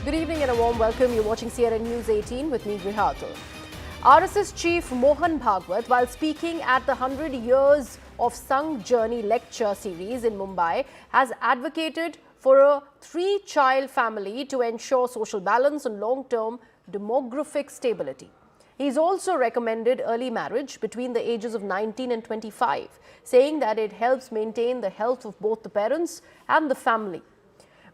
Good evening and a warm welcome. You're watching CNN News 18 with me, Grihatul. RSS chief Mohan Bhagwat, while speaking at the 100 Years of Sangh Journey lecture series in Mumbai, has advocated for a 3-child family to ensure social balance and long-term demographic stability. He's also recommended early marriage between the ages of 19 and 25, saying that it helps maintain the health of both the parents and the family.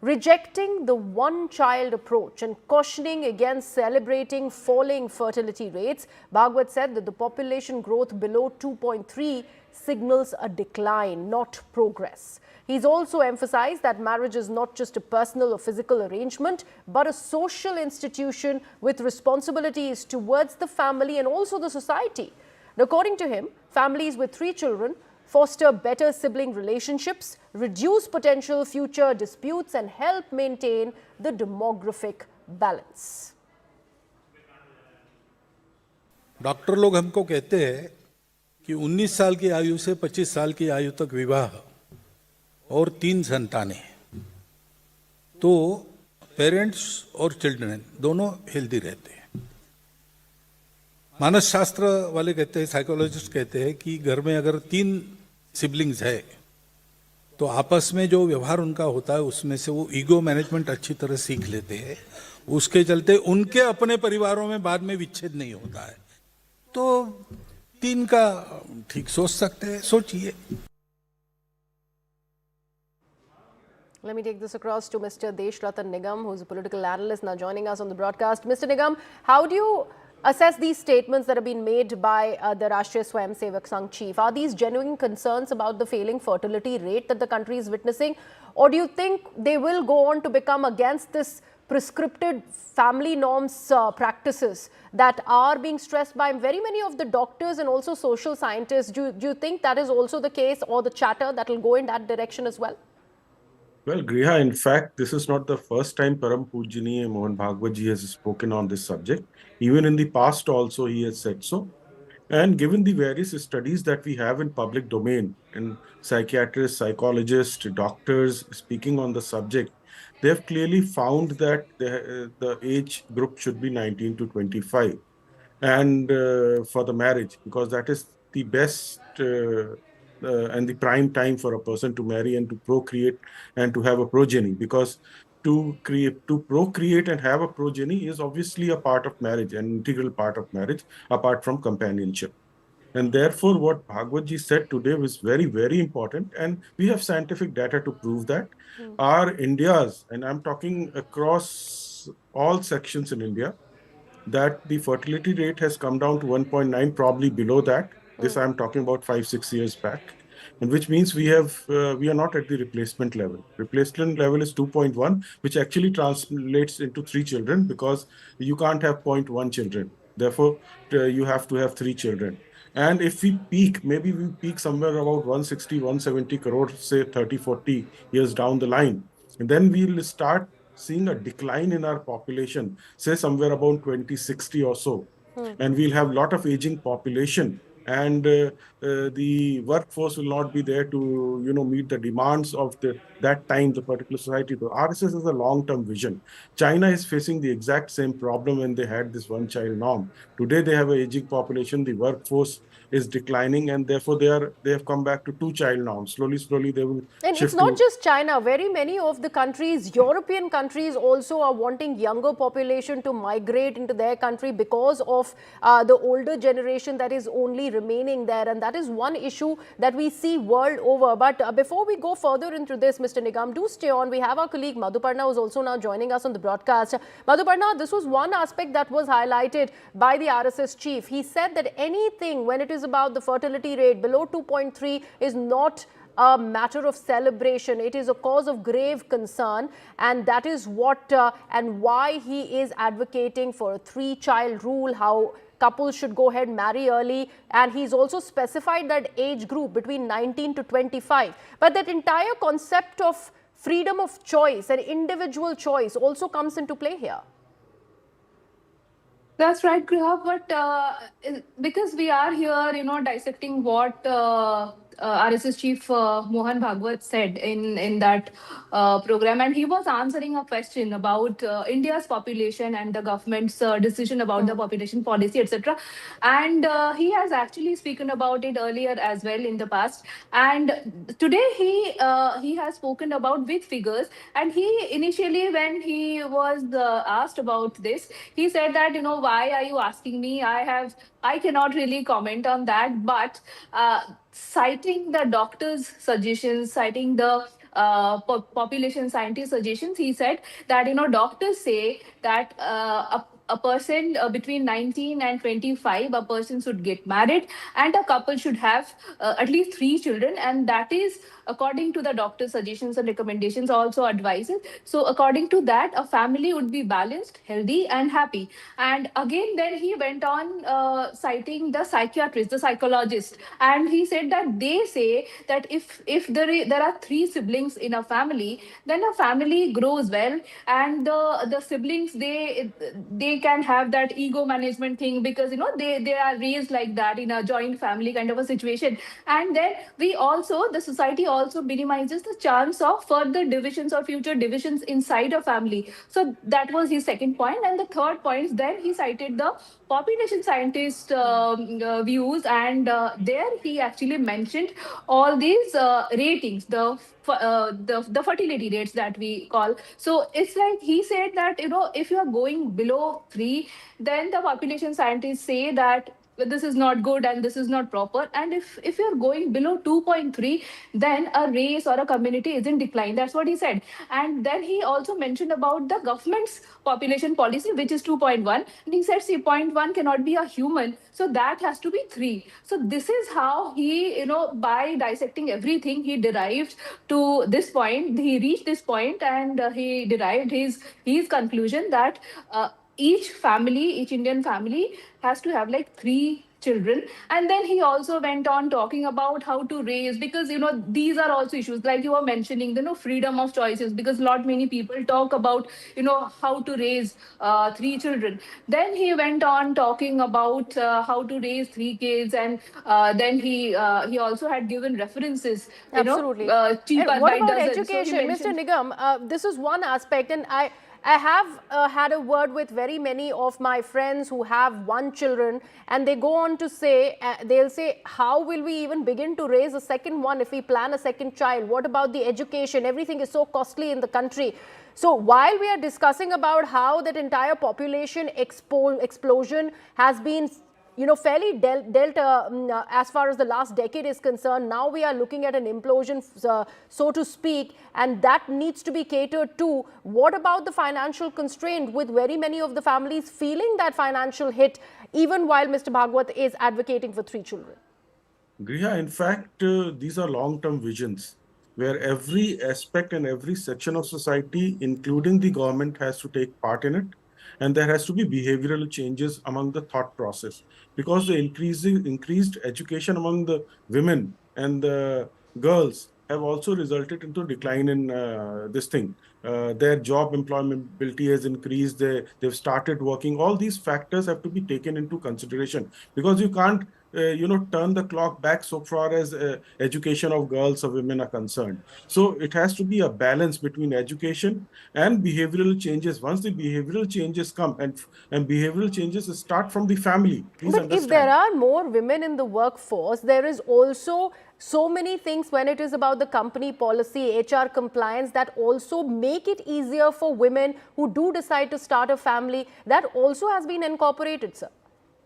Rejecting the one-child approach and cautioning against celebrating falling fertility rates, Bhagwat said that the population growth below 2.3 signals a decline, not progress. He's also emphasized that marriage is not just a personal or physical arrangement, but a social institution with responsibilities towards the family and also the society. And according to him, families with 3 children foster better sibling relationships, reduce potential future disputes and help maintain the demographic balance. Doctor लोग हमको कहते हैं कि 19 साल की आयु से 25 साल की आयु तक विवाह और 3 संतानें, तो पेरेंट्स और चिल्ड्रन दोनों हेल्दी रहते हैं। मानसशास्त्र वाले कहते हैं, साइकोलॉजिस्ट कहते हैं कि घर में अगर 3 सिबलिंग्स है तो आपस में जो व्यवहार उनका होता है उसमें से वो ईगो मैनेजमेंट अच्छी तरह सीख लेते हैं। उसके चलते उनके अपने परिवारों में बाद में विच्छेद नहीं होता है। तो 3 का ठीक सोच सकते हैं, सोचिए। Let me take this across to Mr. Deshratan Nigam, who's a political analyst now joining us on the broadcast. Mr. Nigam, how do you assess these statements that have been made by the Rashtriya Swayamsevak Sangh chief? Are these genuine concerns about the failing fertility rate that the country is witnessing? Or do you think they will go on to become against this prescripted family norms practices that are being stressed by very many of the doctors and also social scientists? Do you think that is also the case, or the chatter that will go in that direction as well? Well, Griha, in fact, this is not the first time Param Pujaniya Mohan Bhagwat ji has spoken on this subject. Even in the past also he has said so. And given the various studies that we have in public domain, and psychiatrists, psychologists, doctors speaking on the subject, they have clearly found that the age group should be 19 to 25 and for the marriage, because that is the best and the prime time for a person to marry and to procreate and to have a progeny, because to procreate and have a progeny is obviously a part of marriage, an integral part of marriage, apart from companionship. And therefore, what Bhagwat ji said today was very, very important. And we have scientific data to prove that. Our India's, and I'm talking across all sections in India, that the fertility rate has come down to 1.9, probably below that. This I'm talking about 5-6 years back, and which means we are not at the replacement level. Replacement level is 2.1, which actually translates into 3 children, because you can't have 0.1 children. Therefore, you have to have 3 children. And if we peak, maybe we peak somewhere about 160, 170 crore, say 30, 40 years down the line. And then we'll start seeing a decline in our population, say somewhere about 2060 or so. And we'll have a lot of aging population. And the workforce will not be there to, meet the demands of that time, the particular society. So RSS is a long-term vision. China is facing the exact same problem when they had this one-child norm. Today they have an aging population, the workforce is declining, and therefore they have come back to 2-child norms. Slowly they will And shift it's not to, just China. Very many of the countries, European countries, also are wanting younger population to migrate into their country because of the older generation that is only remaining there. And that is one issue that we see world over. But before we go further into this, Mr. Nigam, do stay on. We have our colleague Madhuparna, who is also now joining us on the broadcast. Madhuparna, this was one aspect that was highlighted by the RSS chief. He said that anything, when it is about the fertility rate below 2.3, is not a matter of celebration. It is a cause of grave concern, and that is what and why he is advocating for a 3-child rule, how couples should go ahead, marry early, and he's also specified that age group between 19 to 25. But that entire concept of freedom of choice and individual choice also comes into play here. That's right, Griha, but because we are here, dissecting what RSS chief Mohan Bhagwat said in that program, and he was answering a question about India's population and the government's decision about the population policy, etc. And he has actually spoken about it earlier as well in the past. And today he has spoken about with figures. And he initially, when he was asked about this, he said that, why are you asking me? I cannot really comment on that, but citing the doctor's suggestions, citing the population scientist suggestions, he said that, doctors say that a person between 19 and 25, a person should get married, and a couple should have at least 3 children, and that is according to the doctor's suggestions and recommendations, also advices. So according to that, a family would be balanced, healthy, and happy. And again, then he went on citing the psychiatrist, the psychologist, and he said that they say that if there are 3 siblings in a family, then a family grows well, and the siblings, they can have that ego management thing, because they are raised like that in a joint family kind of a situation. And then the society also minimizes the chance of further divisions or future divisions inside a family. So that was his second point. And the third point, then he cited the population scientist views, and there he actually mentioned all these ratings, the fertility rates that we call. So it's like he said that, if you are going below 3, then the population scientists say that this is not good and this is not proper. And if you're going below 2.3, then a race or a community is in decline. That's what he said. And then he also mentioned about the government's population policy, which is 2.1. And he said, see, 0.1 cannot be a human, so that has to be 3. So this is how he, by dissecting everything, he derived to this point. He reached this point, and he derived his conclusion that each Indian family has to have like 3 children. And then he also went on talking about how to raise, because these are also issues like you were mentioning, freedom of choices, because many people talk about how to raise 3 children. Then he went on talking about how to raise 3 kids, and then he also had given references, Absolutely. cheaper And what by about dozen. So he education, Mr. mentioned, Nigam? This is one aspect, and I have had a word with very many of my friends who have one children, and they go on to say, they'll say, how will we even begin to raise a second one if we plan a second child? What about the education? Everything is so costly in the country. So while we are discussing about how that entire population explosion has been fairly dealt as far as the last decade is concerned, now we are looking at an implosion, so to speak, and that needs to be catered to. What about the financial constraint, with very many of the families feeling that financial hit, even while Mr. Bhagwat is advocating for 3 children? Griha, in fact, these are long-term visions where every aspect and every section of society, including the government, has to take part in it. And there has to be behavioral changes among the thought process, because the increased education among the women and the girls have also resulted into decline in this thing. Their job employability has increased. They've started working. All these factors have to be taken into consideration, because you can't turn the clock back so far as education of girls or women are concerned. So it has to be a balance between education and behavioral changes. Once the behavioral changes come, and behavioral changes start from the family. Please but understand. If there are more women in the workforce, there is also so many things when it is about the company policy, HR compliance, that also make it easier for women who do decide to start a family. That also has been incorporated, sir.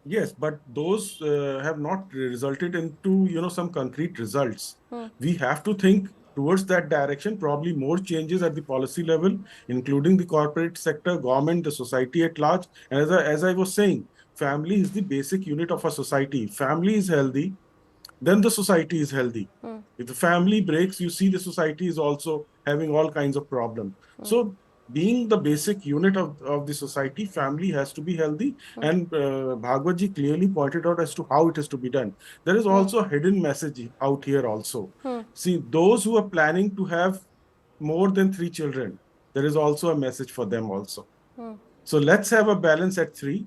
Yes, but those have not resulted into some concrete results. We have to think towards that direction, probably more changes at the policy level, including the corporate sector, government, the society at large. And as I was saying, family is the basic unit of a society. Family is healthy, then the society is healthy. If the family breaks, you see the society is also having all kinds of problems. So being the basic unit of the society, family has to be healthy. And Bhagwat ji clearly pointed out as to how it is to be done. There is also a hidden message out here also. See, those who are planning to have more than 3 children, there is also a message for them also. So let's have a balance at 3,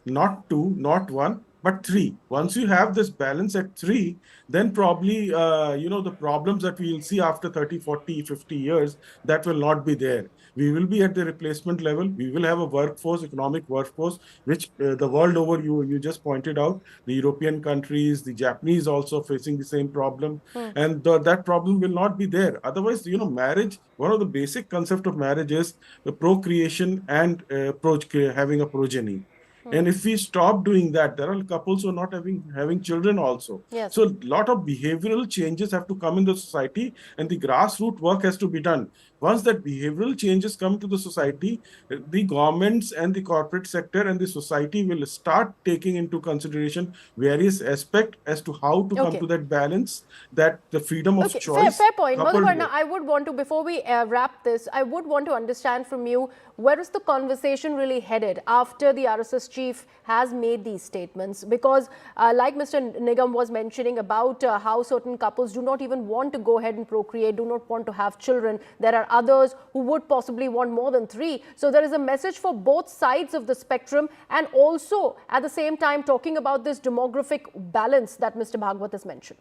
not 2, not 1. but 3. Once you have this balance at 3, then probably, the problems that we will see after 30, 40, 50 years, that will not be there. We will be at the replacement level. We will have a workforce, economic workforce, which the world over, you just pointed out, the European countries, the Japanese also facing the same problem. And that problem will not be there. Otherwise, marriage, one of the basic concept of marriage is the procreation and having a progeny. And if we stop doing that, there are couples who are not having children also. Yes. So a lot of behavioral changes have to come in the society, and the grassroots work has to be done. Once that behavioral changes come to the society, the governments and the corporate sector and the society will start taking into consideration various aspects as to how to come Okay. to that balance, that the freedom of Okay, choice. fair point. coupled Madhuparna, with- I would want to, before we wrap this, I would want to understand from you, where is the conversation really headed after the RSS chief has made these statements? Because like Mr. Nigam was mentioning about how certain couples do not even want to go ahead and procreate, do not want to have children. There are others who would possibly want more than 3. So there is a message for both sides of the spectrum, and also at the same time talking about this demographic balance that Mr. Bhagwat has mentioned.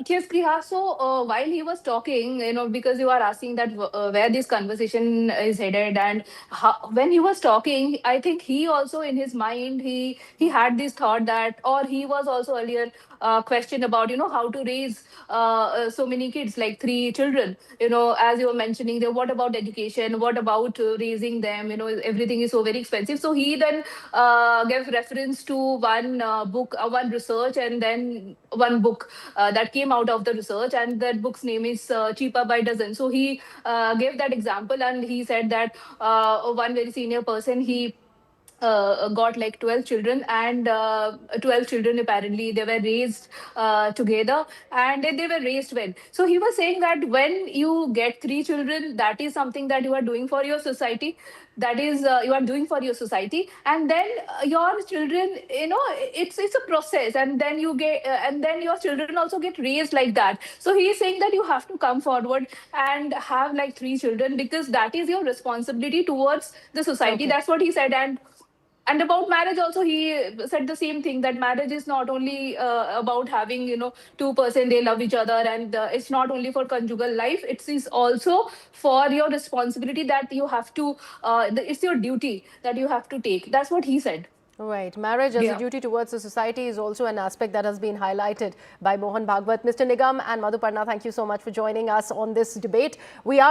Yes, Kriha. So while he was talking, because you are asking that where this conversation is headed, and when he was talking, I think he also in his mind he had this thought that, or he was also earlier questioned about how to raise so many kids, like 3 children. As you were mentioning, there, what about education? What about raising them? Everything is so very expensive. So he then gave reference to one book, one research, and then one book that came out of the research, and that book's name is Cheaper by Dozen. So he gave that example, and he said that one very senior person, he got like 12 children, and 12 children apparently they were raised together, and they were raised well. So he was saying that when you get 3 children, that is something that you are doing for your society, that is you are doing for your society, and then your children, it's a process, and then you get and then your children also get raised like that. So he is saying that you have to come forward and have like 3 children, because that is your responsibility towards the society. Okay. That's what he said. And about marriage also, he said the same thing, that marriage is not only about having 2% they love each other, and it's not only for conjugal life, it is also for your responsibility that you have to it's your duty that you have to take. That's what he said. Right. Marriage as a Yeah. duty towards the society is also an aspect that has been highlighted by Mohan Bhagwat. Mr. Nigam and Madhuparna, thank you so much for joining us on this debate. We are